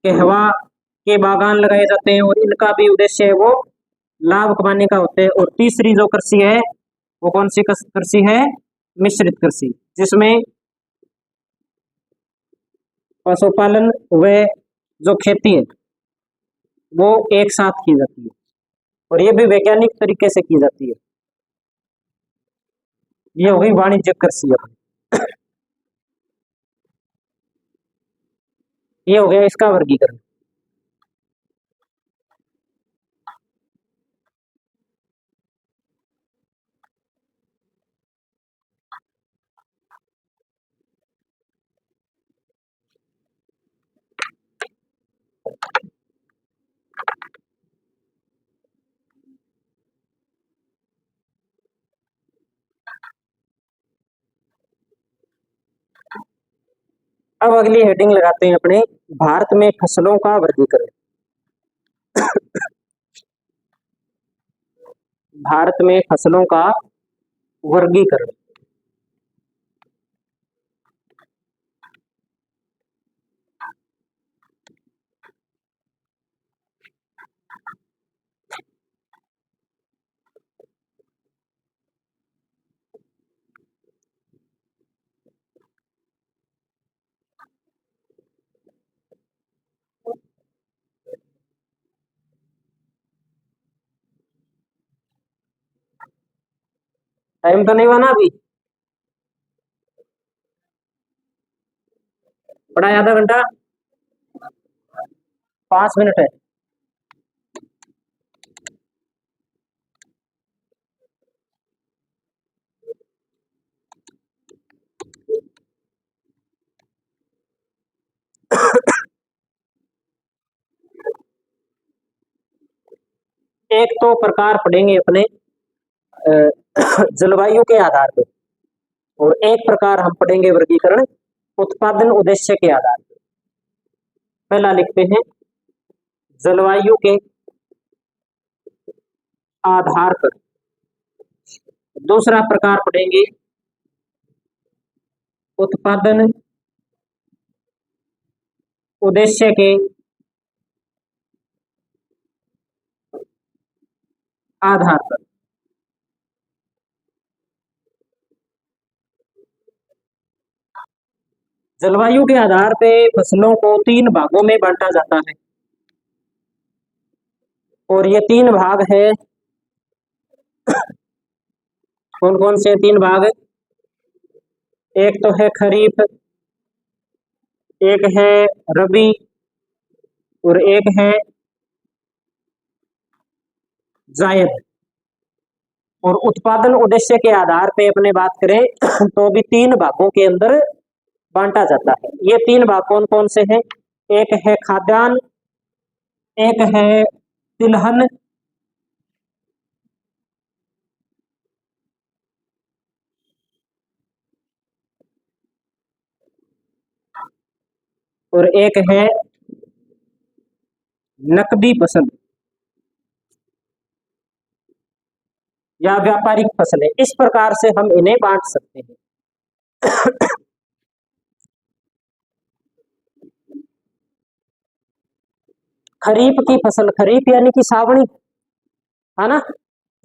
कहवा के बागान लगाए जाते हैं और इनका भी उद्देश्य है वो लाभ कमाने का होता है। और तीसरी जो कृषि है वो कौन सी कृषि है, मिश्रित कृषि, जिसमें पशुपालन व जो खेती है वो एक साथ की जाती है और ये भी वैज्ञानिक तरीके से की जाती है। ये हो गई वाणिज्यिक कृषि अपनी, ये हो गया इसका वर्गीकरण। अब अगली हेडिंग लगाते हैं अपने, भारत में फसलों का वर्गीकरण। भारत में फसलों का वर्गीकरण। टाइम तो नहीं बना अभी, बड़ा आधा घंटा, 5 मिनट है। एक तो प्रकार पढ़ेंगे अपने जलवायु के आधार पे, और एक प्रकार हम पढ़ेंगे वर्गीकरण उत्पादन उद्देश्य के आधार पर। पहला लिखते हैं जलवायु के आधार पर, दूसरा प्रकार पढ़ेंगे उत्पादन उद्देश्य के आधार पर। जलवायु के आधार पे फसलों को 3 भागों में बांटा जाता है और ये 3 भाग है, कौन कौन से 3 भाग, एक तो है खरीफ, एक है रबी और एक है जायद। और उत्पादन उद्देश्य के आधार पे अपने बात करें तो भी 3 भागों के अंदर बांटा जाता है। ये 3 भाग कौन कौन से हैं, एक है खाद्यान्न, एक है तिलहन और एक है नकदी फसल या व्यापारिक फसलें, इस प्रकार से हम इन्हें बांट सकते हैं। खरीफ की फसल, खरीफ यानी कि सावणी, है ना,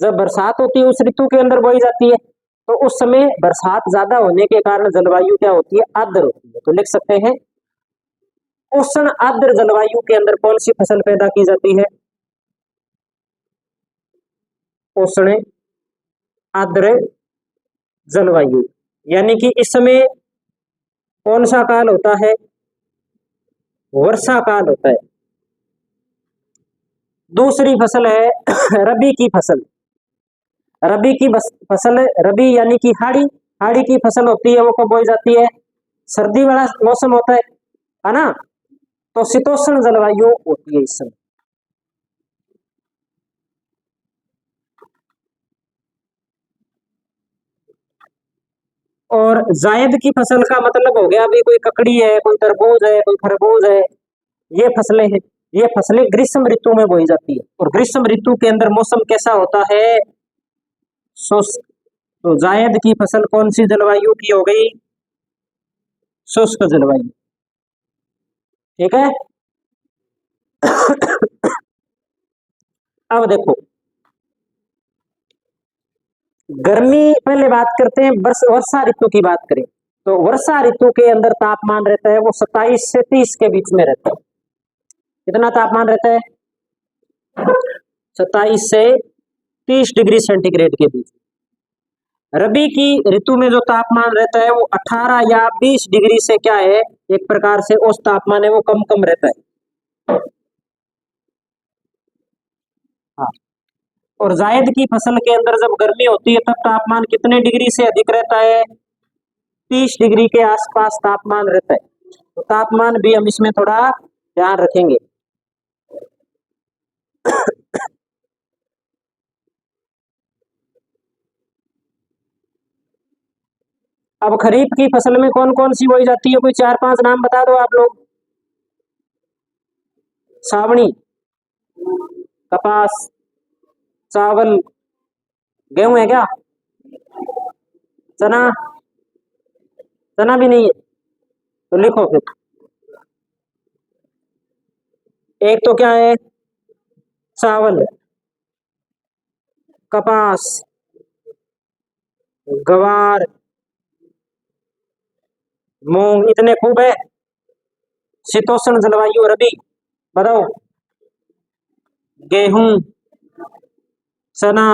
जब बरसात होती है उस ऋतु के अंदर बोई जाती है, तो उस समय बरसात ज्यादा होने के कारण जलवायु क्या होती है, आर्द्र होती है। तो लिख सकते हैं उष्ण आर्द्र जलवायु के अंदर कौन सी फसल पैदा की जाती है, उष्ण आर्द्र जलवायु, यानी कि इस समय कौन सा काल होता है, वर्षा काल होता है। दूसरी फसल है रबी की फसल। रबी की फसल, रबी यानी कि हाड़ी, हाड़ी की फसल होती है, वो कब बोई जाती है, सर्दी वाला मौसम होता है ना, तो शीतोष्ण जलवायु होती है इस समय। और जायद की फसल का मतलब हो गया, अभी कोई ककड़ी है, कोई तरबूज है, कोई खरबूज है, ये फसलें हैं, ये फसलें ग्रीष्म ऋतु में बोई जाती है। और ग्रीष्म ऋतु के अंदर मौसम कैसा होता है, शुष्क। तो जायद की फसल कौन सी जलवायु की हो गई, शुष्क जलवायु। ठीक है। अब देखो, गर्मी पहले बात करते हैं, वर्षा ऋतु की बात करें तो वर्षा ऋतु के अंदर तापमान रहता है वो 27 से 30 के बीच में रहता है। कितना तापमान रहता है, 27 से 30 डिग्री सेंटीग्रेड के बीच। रबी की ऋतु में जो तापमान रहता है वो 18 या 20 डिग्री से क्या है, एक प्रकार से उस तापमान है वो कम कम रहता है। हाँ। और जायद की फसल के अंदर जब गर्मी होती है तब तापमान कितने डिग्री से अधिक रहता है, 30 डिग्री के आसपास तापमान रहता है। तो तापमान भी हम इसमें थोड़ा ध्यान रखेंगे। अब खरीफ की फसल में कौन कौन सी बोई जाती है, कोई 4-5 नाम बता दो आप लोग। सावणी, कपास, चावल, गेहूं है क्या, चना, चना भी नहीं है, तो लिखो फिर। एक तो क्या है, चावल, कपास, गवार, मूंग, इतने खूब है। शीतोष्ण जलवायु रबी, बताओ, गेहूं, चना,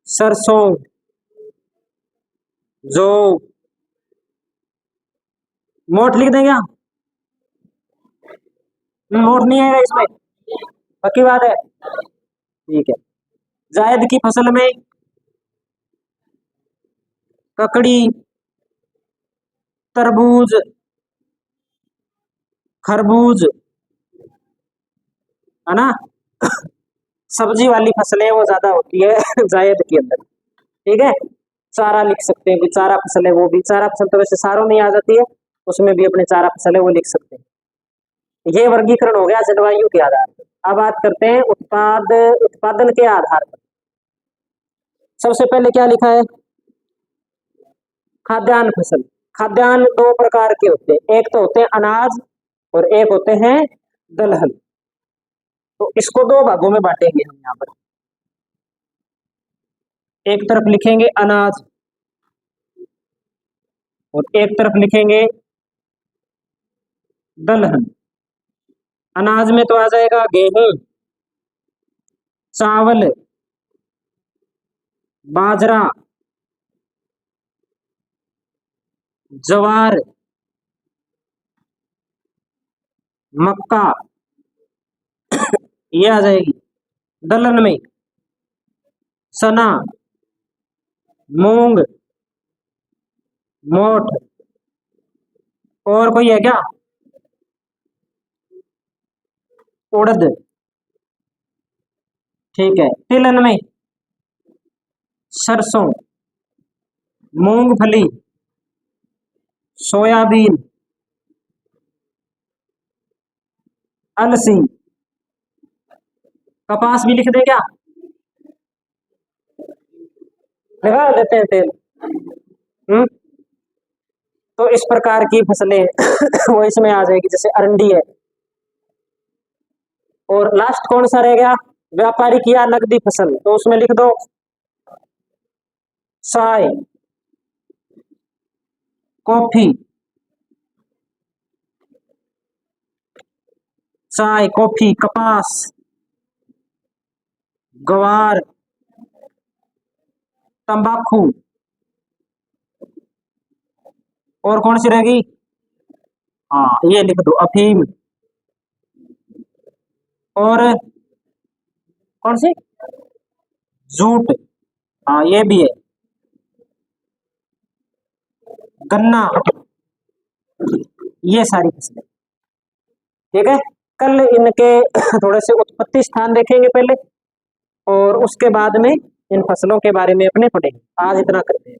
सरसों, जौ, मोठ लिख देंगे, मोठ नहीं आएगा इसमें, पक्की बात है, ठीक है। जायद की फसल में ककड़ी, तरबूज, खरबूज, है ना, सब्जी वाली फसलें वो ज्यादा होती है जायद के अंदर। ठीक है। चारा लिख सकते हैं कि चारा फसल है, वो भी चारा फसल तो वैसे सारों में आ जाती है, उसमें भी अपने चारा फसल है वो लिख सकते हैं। ये वर्गीकरण हो गया जलवायु के आधार पर। अब बात करते हैं उत्पादन के आधार पर। सबसे पहले क्या लिखा है, खाद्यान्न फसल। खाद्यान्न दो प्रकार के होते हैं, एक तो होते हैं अनाज और एक होते हैं दलहन। तो इसको दो भागों में बांटेंगे हम यहाँ पर। एक तरफ लिखेंगे अनाज और एक तरफ लिखेंगे दलहन। अनाज में तो आ जाएगा गेहूं, चावल, बाजरा, ज्वार, मक्का, ये आ जाएगी। दलहन में चना, मूंग, मोठ, और कोई है क्या, उड़द। ठीक है। तिलहन में सरसों, मूंगफली, सोयाबीन, अलसी। कपास भी लिख दे क्या? लगा देते हैं तेल। हम्म। तो इस प्रकार की फसलें वो इसमें आ जाएगी, जैसे अरंडी है। और लास्ट कौन सा रह गया? व्यापारिक या नकदी फसल, तो उसमें लिख दो चाय, कॉफी। चाय, कॉफी, कपास, ग्वार, तंबाकू। और कौन सी रहेगी? हाँ, ये लिख दो अफीम। और कौन सी? जूट। हाँ, ये भी है। गन्ना। ये सारी फसलें। ठीक है। कल इनके थोड़े से उत्पत्ति स्थान देखेंगे पहले, और उसके बाद में इन फसलों के बारे में अपने पढ़ेंगे। आज इतना करते हैं।